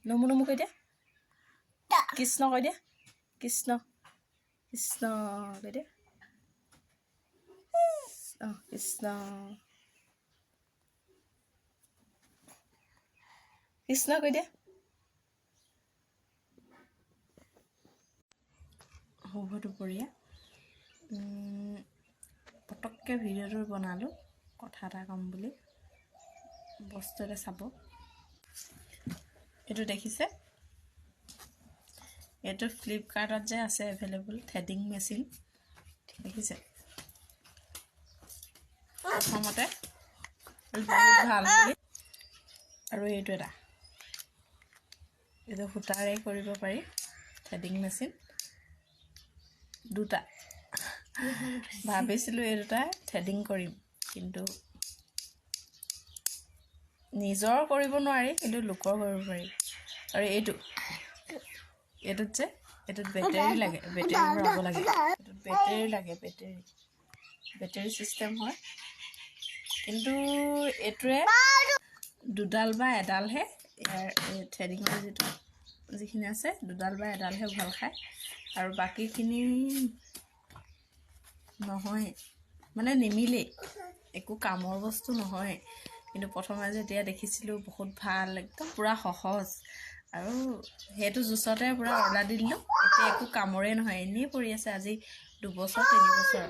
নমু নমু কৈ দিয়া কৃষ্ণ কৈ দিয়া কৃষ্ণ কৃষ্ণ কৈ দিয়া কৃষ্ণ কৃষ্ণ কৈ দিয়া শুভ দুপৰীয়া পটককৈ ভিডিঅ'টো বনালোঁ কথা এটা ক'ম বুলি বস্তু এটা চাব এইটো দেখিছে এইটো ফ্লিপকাৰ্টত যে আছে এভেইলেবল থ্ৰেডিং মেচিন দেখিছে প্ৰথমতে বহুত ভাল বুলি আৰু এইটো এটা এইটো সূতাৰে কৰিব পাৰি থ্ৰেডিং মেচিন দুটা ভাবিছিলোঁ এই দুটা থ্ৰেডিং কৰিম কিন্তু নিজৰ কৰিব নোৱাৰি কিন্তু লোকৰ কৰিব পাৰি আৰু এইটোত যে এইটোত বেটাৰী লাগে বেটাৰী ভৰাব লাগে এইটোত বেটাৰী লাগে বেটাৰী ছিষ্টেম হয় কিন্তু এইটোৱে দুডাল বা এডালহে ইয়াৰ থ্ৰেডিঙৰ যিখিনি আছে দুডাল বা এডালহে ভাল খায় আৰু বাকীখিনি নহয় মানে নিমিলেই একো কামৰ বস্তু নহয় কিন্তু প্ৰথমে যেতিয়া দেখিছিলোঁ বহুত ভাল একদম পূৰা সহজ আৰু সেইটো জোচতে পূৰা অৰ্ডাৰ দি দিলোঁ এতিয়া একো কামৰে নহয় এনেই পৰি আছে আজি 2 বছৰ 3 বছৰ